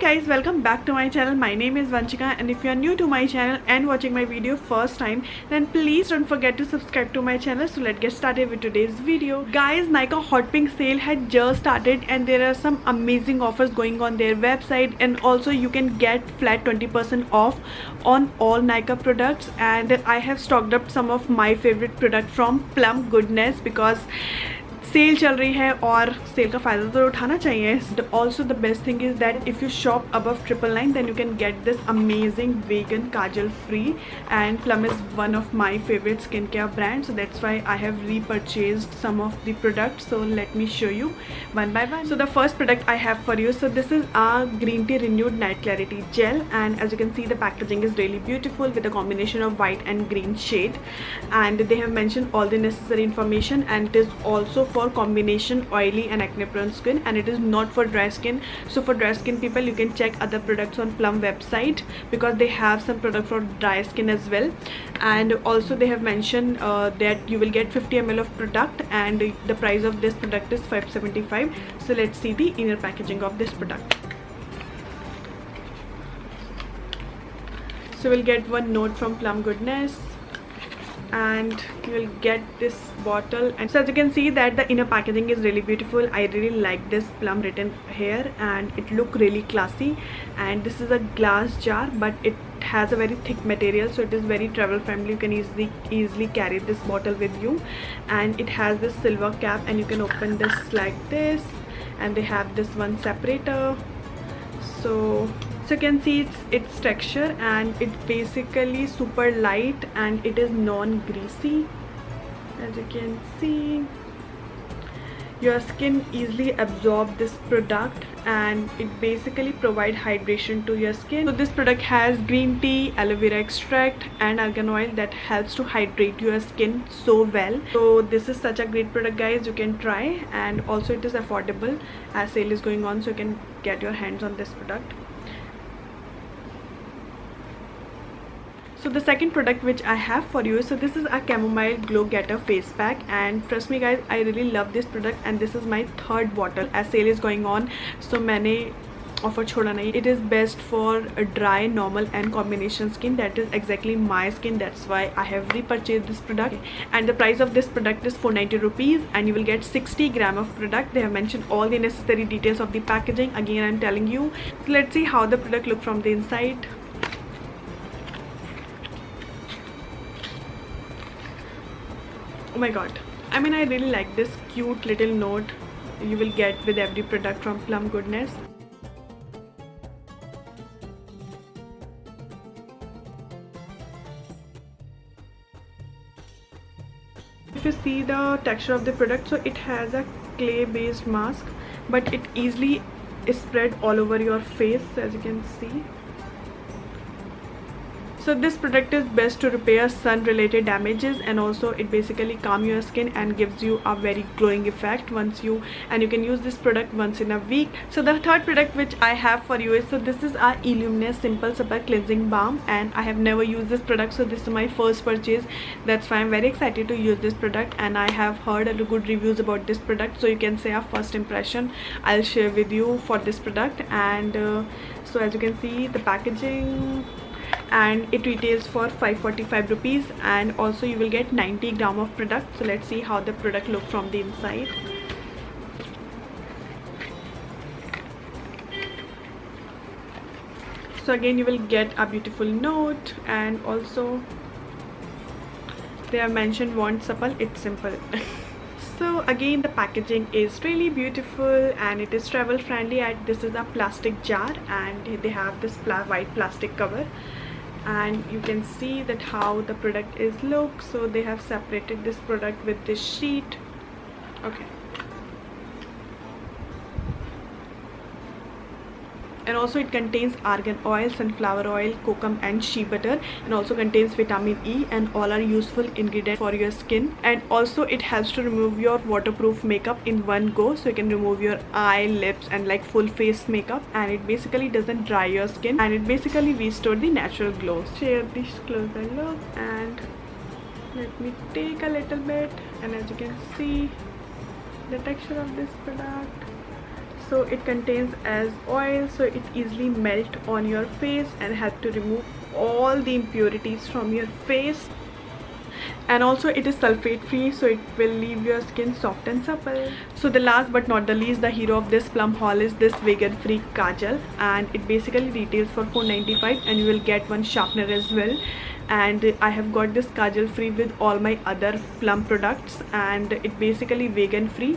guys, welcome back to my channel. My name is Vanchika, and if you are new to my channel and watching my video first time, then please don't forget to subscribe to my channel. So let's get started with today's video. Guys, Nykaa Hot Pink sale had just started and there are some amazing offers going on their website, and also you can get flat 20% off on all Nykaa products. And I have stocked up some of my favorite products from Plum Goodness because sale चल रही है और cell का फ़ायदा तो उठाना चाहिए. Also the best thing is that if you shop above 999 then you can get this amazing vegan kajal free. And Plum is one of my favourite skin care brand, so that's why I have repurchased some of the products. So let me show you one by one. So the first product I have for you, so this is our green tea renewed night clarity gel, and as you can see the packaging is really beautiful with a combination of white and green shade, and they have mentioned all the necessary information, and it is also for combination oily and acne prone skin, and it is not for dry skin. So for dry skin people, you can check other products on Plum website because they have some product for dry skin as well. And also they have mentioned that you will get 50 ml of product, and the price of this product is 575. So let's see the inner packaging of this product. So we'll get one note from Plum Goodness, and you will get this bottle. And so as you can see that the inner packaging is really beautiful. I really like this Plum written here, and it look really classy. And this is a glass jar, but it has a very thick material, so it is very travel friendly. You can easily carry this bottle with you, and it has this silver cap, and you can open this like this, and they have this one separator. So you can see its texture, and it's basically super light and it is non-greasy. As you can see, your skin easily absorbs this product, and it basically provide hydration to your skin. So this product has green tea, aloe vera extract and argan oil that helps to hydrate your skin so well. So this is such a great product, guys. You can try, and also it is affordable as sale is going on, so you can get your hands on this product. So the second product which I have for you, so this is a chamomile glow getter face pack, and trust me guys, I really love this product, and this is my third bottle as sale is going on, so मैंने offer छोड़ा नहीं. It is best for a dry, normal and combination skin. That is exactly my skin. That's why I have repurchased this product, and the price of this product is 490 rupees, and you will get 60 gram of product. They have mentioned all the necessary details of the packaging. Again, I'm telling you. So let's see how the product look from the inside. Oh my god, I mean, I really like this cute little note you will get with every product from Plum Goodness. If you see the texture of the product, so it has a clay based mask, but it easily is spread all over your face, as you can see. So this product is best to repair sun related damages, and also it basically calm your skin and gives you a very glowing effect and you can use this product once in a week. So the third product which I have for you is, so this is our Illuminous Simple Super Cleansing Balm, and I have never used this product, so this is my first purchase. That's why I'm very excited to use this product, and I have heard good reviews about this product, so you can say a first impression I'll share with you for this product. And so as you can see the packaging, and it retails for 545 rupees, and also you will get 90 gram of product. So let's see how the product look from the inside. So again you will get a beautiful note, and also they have mentioned want supple, it's simple. So again the packaging is really beautiful, and it is travel friendly. This is a plastic jar, and they have this white plastic cover, and you can see that how the product is look. So they have separated this product with this sheet. Okay, and also it contains argan oil, sunflower oil, kokum and shea butter, and also contains vitamin E, and all are useful ingredients for your skin. And also it helps to remove your waterproof makeup in one go, so you can remove your eye, lips and like full face makeup, and it basically doesn't dry your skin, and it basically restore the natural glow. Share this closer look, and let me take a little bit, and as you can see the texture of this product, So it contains as oil, so it easily melt on your face and help to remove all the impurities from your face. And also it is sulfate free, so it will leave your skin soft and supple. So the last but not the least, the hero of this plum haul is this vegan free kajal, and it basically retails for $4.95 and you will get one sharpener as well. And I have got this kajal free with all my other plum products, and it basically vegan free.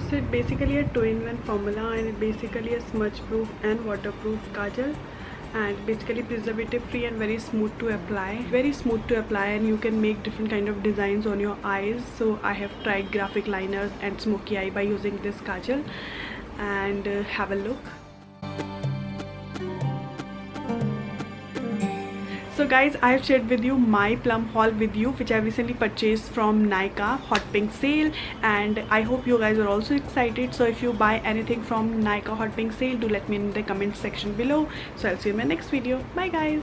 So it's basically a 2-in-1 formula, and it basically a smudge proof and waterproof kajal, and basically preservative free and very smooth to apply, and you can make different kind of designs on your eyes. So I have tried graphic liners and smoky eye by using this kajal, and have a look. So guys, I have shared with you my plum haul with you, which I recently purchased from Nykaa Hot Pink sale, and I hope you guys are also excited. So if you buy anything from Nykaa Hot Pink sale, do let me know in the comment section below. So I'll see you in my next video. Bye guys.